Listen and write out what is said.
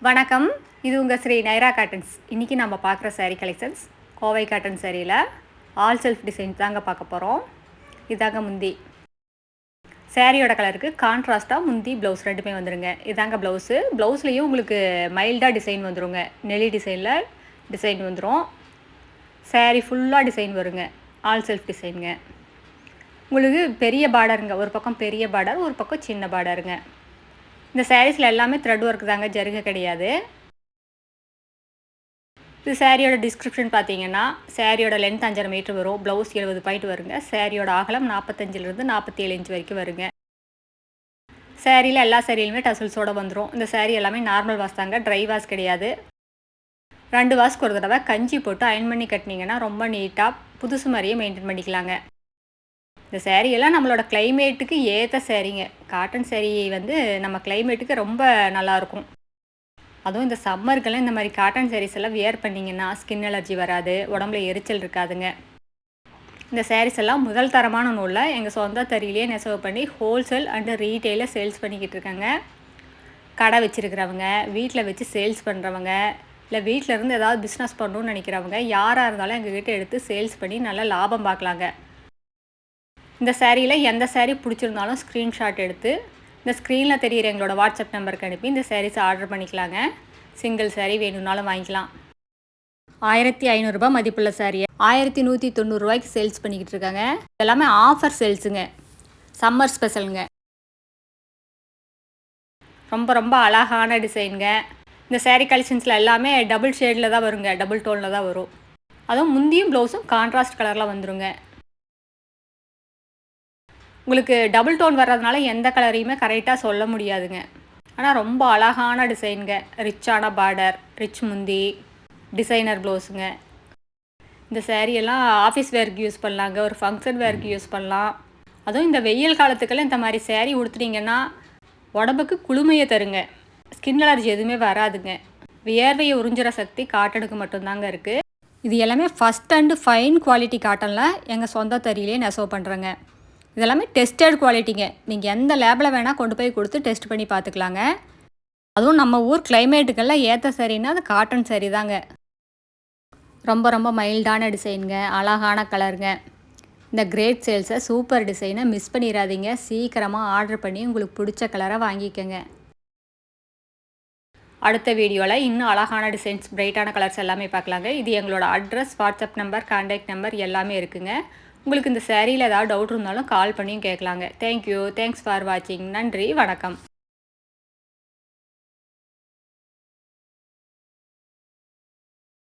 வணக்கம், இது உங்கள் ஸ்ரீ நைரா காட்டன்ஸ். இன்றைக்கி நம்ம பார்க்குற சாரீ கலெக்ஷன்ஸ் கோவை காட்டன் சாரியில் ஆல் செல்ஃப் டிசைன் தாங்க பார்க்க போகிறோம். இதாங்க முந்தி. சாரியோட கலருக்கு கான்ட்ராஸ்ட்டாக முந்தி ப்ளவுஸ் ரெண்டுமே வந்துடுங்க. இதாங்க ப்ளவுஸு. ப்ளவுஸ்லேயும் உங்களுக்கு மைல்டாக டிசைன் வந்துடுங்க. நெளி டிசைனில் டிசைன் வந்துடும். சாரீ ஃபுல்லாக டிசைன் வருங்க. ஆல் செல்ஃப் டிசைனுங்க. உங்களுக்கு பெரிய பார்டருங்க. ஒரு பக்கம் பெரிய பார்டர், ஒரு பக்கம் சின்ன பார்டருங்க. இந்த சாரீஸில் எல்லாமே த்ரெட் ஒர்க் தாங்க, ஜருகை கிடையாது. இது சாரியோட டிஸ்கிரிப்ஷன் பார்த்தீங்கன்னா, சாரியோட லென்த் 5.5 மீட்டர் வரும். ப்ளவுஸ் 70 பாயிண்ட் வருங்க. சாரியோட அகலம் 45லேருந்து 47 இன்ச் வரைக்கும் வருங்க. சாரியில் எல்லா சாரியிலுமே டசல்ஸோடு வந்துடும். இந்த சாரீ எல்லாமே நார்மல் வாஷ் தாங்க, ட்ரை வாஷ் கிடையாது. 2 வாஷ்க்கு ஒரு தடவை கஞ்சி போட்டு அயன் பண்ணி கட்டினீங்கன்னா ரொம்ப நீட்டாக புதுசு மாதிரியே மெயின்டைன் பண்ணிக்கலாங்க. இந்த சேரீயெல்லாம் நம்மளோட கிளைமேட்டுக்கு ஏற்ற சேரீங்க. காட்டன் சேரீ வந்து நம்ம கிளைமேட்டுக்கு ரொம்ப நல்லாயிருக்கும். அதுவும் இந்த சம்மருக்கெல்லாம் இந்த மாதிரி காட்டன் சாரீஸ் எல்லாம் வியர் பண்ணிங்கன்னா ஸ்கின் அலர்ஜி வராது, உடம்புல எரிச்சல் இருக்காதுங்க. இந்த சாரீஸ் எல்லாம் முதல் தரமான நூலில் எங்கள் சொந்த தறியிலே நெசவு பண்ணி ஹோல்சேல் அண்டு ரீட்டெயிலில் சேல்ஸ் பண்ணிக்கிட்டு இருக்காங்க. கடை வச்சுருக்கிறவங்க, வீட்டில் வச்சு சேல்ஸ் பண்ணுறவங்க, இல்லை வீட்டில் இருந்து ஏதாவது பிஸ்னஸ் பண்ணணும்னு நினைக்கிறவங்க யாராக இருந்தாலும் எங்ககிட்ட எடுத்து சேல்ஸ் பண்ணி நல்லா லாபம் பார்க்கலாங்க. இந்த சாரியில் எந்த சாரீ பிடிச்சிருந்தாலும் ஸ்க்ரீன்ஷாட் எடுத்து இந்த ஸ்க்ரீனில் தெரிகிற எங்களோட வாட்ஸ்அப் நம்பருக்கு அனுப்பி இந்த சாரீஸை ஆர்டர் பண்ணிக்கலாங்க. சிங்கிள் சாரீ வேணும்னாலும் வாங்கிக்கலாம். 1500 ரூபாய் மதிப்புள்ள சாரியை 1190 ரூபாய்க்கு சேல்ஸ் பண்ணிக்கிட்டு இருக்காங்க. எல்லாமே ஆஃபர் சேல்ஸுங்க, சம்மர் ஸ்பெஷலுங்க. ரொம்ப ரொம்ப அழகான டிசைனுங்க. இந்த சாரீ கலெக்ஷன்ஸில் எல்லாமே டபுள் ஷேடில் தான் வருங்க, டபுள் டோனில் தான் வரும். அதுவும் முந்தியும் ப்ளவுஸும் கான்ட்ராஸ்ட் கலரில் வந்துருங்க. உங்களுக்கு டபுள் டோன் வர்றதுனால எந்த கலரையுமே கரெக்டாக சொல்ல முடியாதுங்க. ஆனால் ரொம்ப அழகான டிசைனுங்க. ரிச்சான பார்டர், ரிச் முந்தி, டிசைனர் ப்ளவுஸுங்க. இந்த சேரீயெல்லாம் ஆஃபீஸ் வேர்க்கு யூஸ் பண்ணலாங்க, ஒரு ஃபங்க்ஷன் வேர்க்கு யூஸ் பண்ணலாம். அதுவும் இந்த வெயில் காலத்துக்கெல்லாம் இந்த மாதிரி சேரீ உடுத்துனீங்கன்னா உடம்புக்கு குளுமையை தருங்க. ஸ்கின் அலர்ஜி எதுவுமே வராதுங்க. வியர்வையை உறிஞ்சுற சக்தி காட்டனுக்கு மட்டும்தாங்க இருக்குது. இது எல்லாமே ஃபஸ்ட் அண்டு ஃபைன் குவாலிட்டி காட்டனில் எங்கள் சொந்த தறியிலே நெசவு பண்ணுறேங்க. இதெல்லாமே டெஸ்டட் குவாலிட்டிங்க. நீங்கள் எந்த லேபில் வேணால் கொண்டு போய் கொடுத்து டெஸ்ட் பண்ணி பார்த்துக்கலாங்க. அதுவும் நம்ம ஊர் கிளைமேட்டுக்கெல்லாம் ஏற்ற சாரீன்னா அது காட்டன் சாரீ தாங்க. ரொம்ப ரொம்ப மைல்டான டிசைனுங்க, அழகான கலருங்க. இந்த கிரேட் சேல்ஸை சூப்பர் டிசைனை மிஸ் பண்ணிடாதீங்க. சீக்கிரமாக ஆர்டர் பண்ணி உங்களுக்கு பிடிச்ச கலரை வாங்கிக்கோங்க. அடுத்த வீடியோவில் இன்னும் அழகான டிசைன்ஸ், பிரைட்டான கலர்ஸ் எல்லாமே பார்க்கலாங்க. இது எங்களோட address, WhatsApp number, contact number எல்லாமே இருக்குங்க. உங்களுக்கு இந்த சாரியில் ஏதாவது டவுட் இருந்தாலும் கால் பண்ணியும் கேட்கலாங்க. தேங்க்யூ, தேங்க்ஸ் ஃபார் வாட்சிங். நன்றி, வணக்கம்.